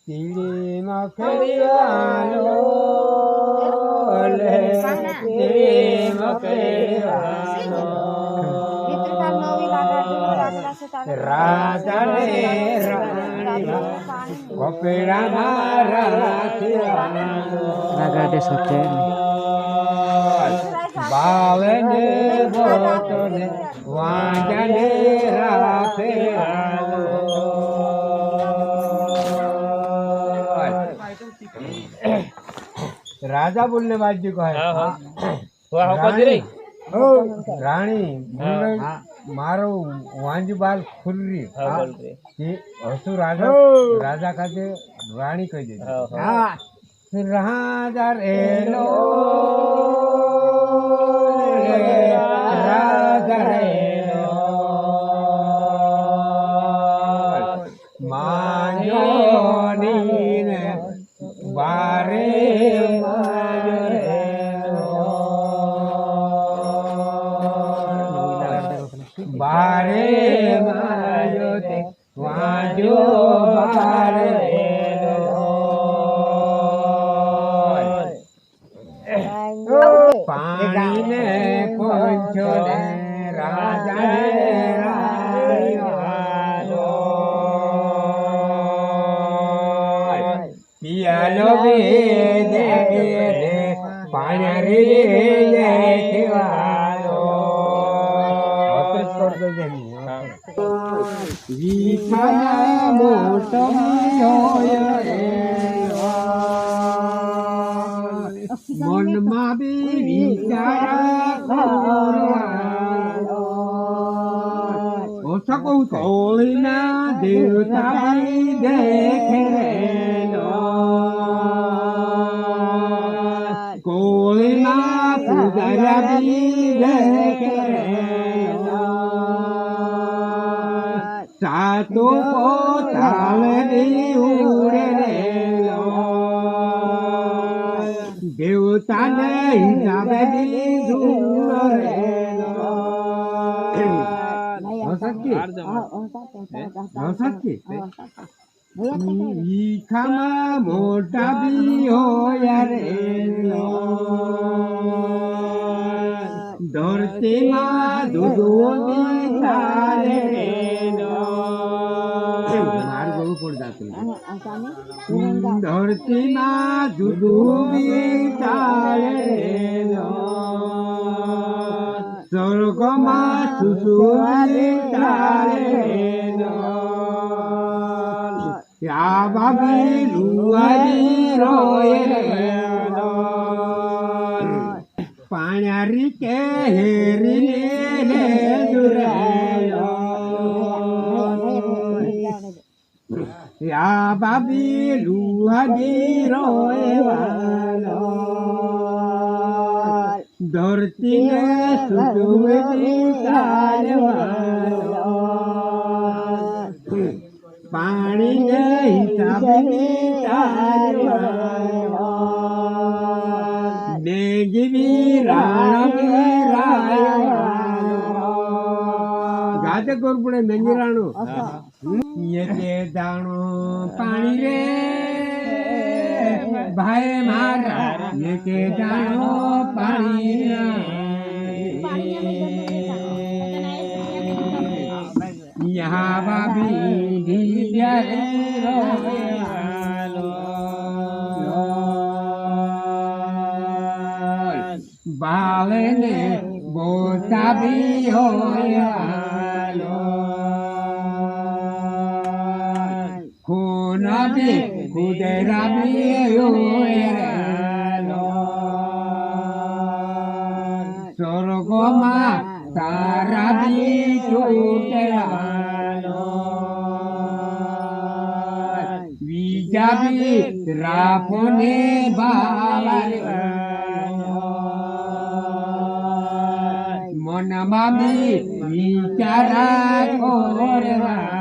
તીડી મકડીવાલો લે તીડી મકડીવાલો રાજા ને રાણી કપડા મારા રાધે સોતે બાવે ને ભોતો ને વાંજા ને રાખે राजा बोलने वाली को है रानी मारो वांजी बाल खुल रही हसु राजा राजा का जे रानी कह दे फिर राजा रे लो राजा रे लो मान्यो नीने बारे बारे मायो ते वाजो बारे पानी ने पंचो ने राजा ने रायो पियालो भी देखे रे पानी रे देखेवालो વિઠાના મોટો મનમાં બી વિચાર કોળીના દેવતા દેખે કોળીના પૂજારા બી દેખે સાતો પોતાળની ઉડે દેવતાને હિસાબે ઈખામાં મોટા બી હોય રે ધરતીમાં દૂધો બી ચાલે ધરતીમાં જુદું ચાલે સ્વર્ગમાં સુસુરી ચાલે ત્યાં બાબી લુવારી રોય પાણી કે હેરી યા બાબી લુહાની રોયવાલો ધરતીને સુજુવી ચાલવાલો પાણીને હિસાબે ચાલવાલો નેગીવી રાણી રાયવાલો ગાતે કોરપડે નેગી રાણો ये दाणो पानी रे भाई मारा ये के दाणो पानी यहाँ बाबी बाले ने बोता भी हो ખૂનાબી ખુદરાબી યોયલો સ્વર્ગમાં તારાબી ચૂટેલાલો બીજાબી રાફોને બાવાલો મનમાં બી વિચારા કોરવાલો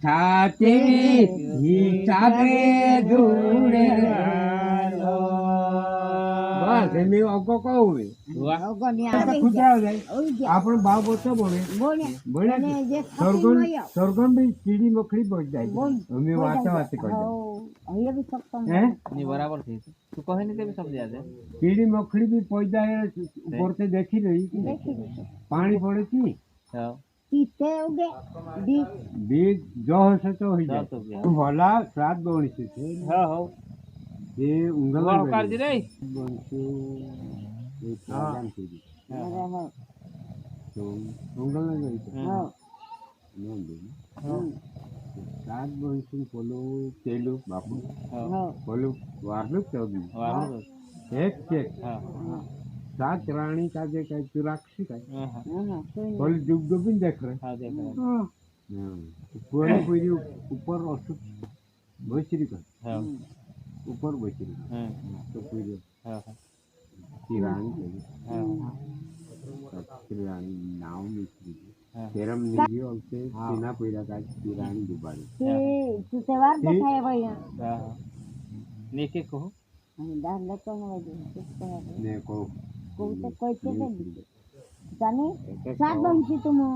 છાતી હિસાબે દૂરે બસ એને અગો કહું હવે કુતરા જાય આપણો ભાવ ઓછો બોલે બોલે સરગમ બી કીડી મકડી પહોંચ જાય અમે વાતા વાતી કરી હે ની બરાબર છે તું કહે ને તે બી સમજ જાય કીડી મકડી બી પહોંચ જાય ઉપર से देखी रही पानी पड़े थी હા बीज जो हसे तो ही जाए भला श्राद्ध बोलसी છે હા હા એ ઉંગલ વાહ કાઢી રે બોલસી એ પ્રાધાન થઈ ગઈ તો ઉંગલ ના ગઈ હા નો દે શ્રાદ્ધ બોલસી પોલું તેલું બાપુ પોલું વારલું ચોગી વાહ એક ચેક હા सात रानी का जे कई तुराक्षी का હા बोल जुग जुबिन देख रहे હા દેખ पूरी पूरी ऊपर औसत भोसरी का હા ऊपर भोसरी હા तो पूरी હા की रानी હા की रानी नाव मिस्त्री હા तेरम निजी और से बिना पूरा का की रानी दुबारी તું તહેવાર દેખાય ભાઈ હા નીચે કહો દાર લેતો ने को કોઈ છે জানি সাত বংশী তুমি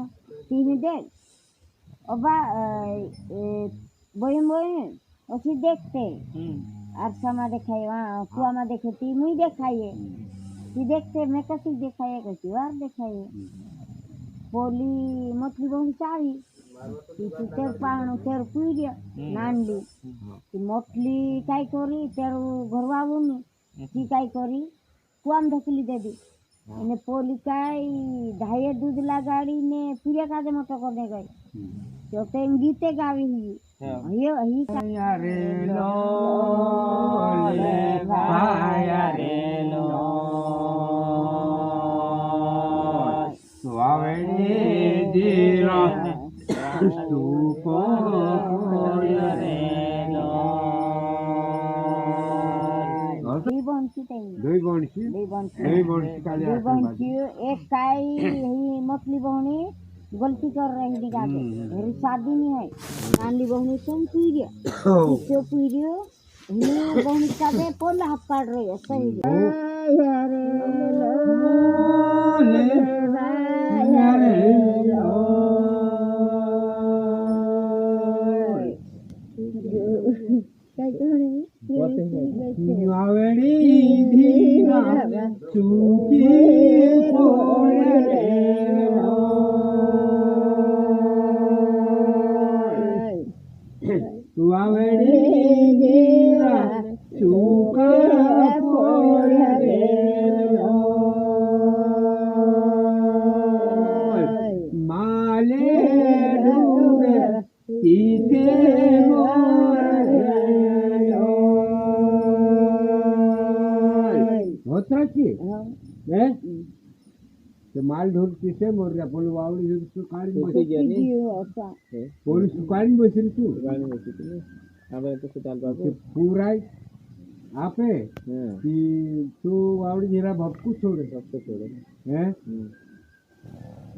টিভি দেখ ওবা বই বই ওসি দেখতে আর সমা দেখাই কুয়ামা দেখে ती मुई देखाइए ती देखते मैं कैसे देखाइए कैसी बार देखाइए बोली मछली बहुत सारी ती तेर पाणो तेर पीड़िया नांदी ती मोटली काय करी तेर घरवा आવુની ती काय करी कुआम ढकली दे दी એને પોલી કાઈ ઢાયે दूध लगाડીને પીરે કાજે મોટો કરને ગઈ તો તે ગીતે ગાવી હી હી रे लो ले भाया रे लो स्वावेणी दीरा तू को रे लो दी बंसी ते दुई बणसी काले दी बंसी एक काई ही मछली बहनी गलती कर रही थी गाते मेरी शादी नहीं है नानी बहनी तुम पीरियो किसो पीरियो ही बहनी का दे पोला हाथ काट रही है सही आवेड़ी धीरा चूकी तू आवेड़ी धीरा चूका माले डूबे इते होता की है तो माल ढोर किसे मोर रहा बोल वावड़ी तो काली बसी बोल सुकानी बसी तू હવે તો ચાલ બાબુ पूरा आपे कि तू वावड़ी जरा भपकू छोड़े हैं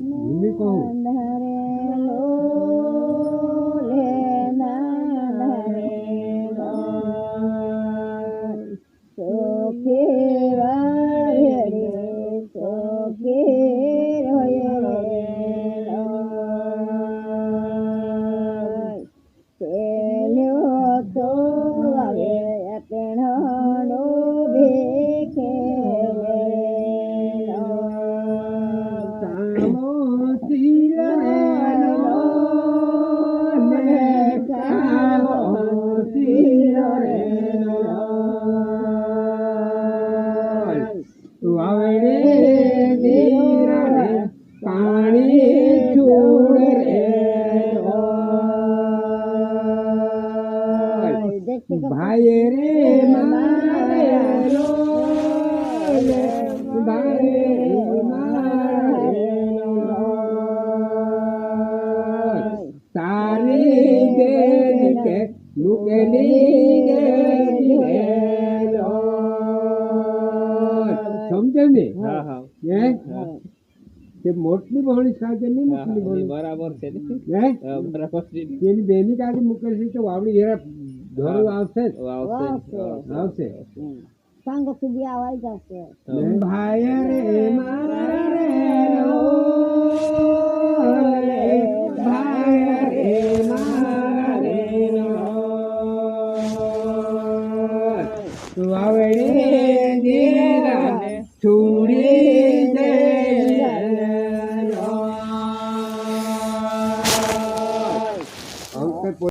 भूमि को तू आवड़े दीरा पानी छोड़ रे भाई रे मारे लो भाई मारे लो सारी देर के मुकली समझे ने હા હા ये કે મોટલી બહોળી સાથે નહીં મોટલી બહોળી બરાબર છે ને હે બરાબર છે તેની બેની કાઢી મૂકેલ છે તો વાવડી જરા ધોરું આવશે જ. આવશે આવશે સાંગ સુધી આવાઈ જશે ભાઈ રે મારા રે ઓ રે ભાઈ રે મારા રે નો તું આવડે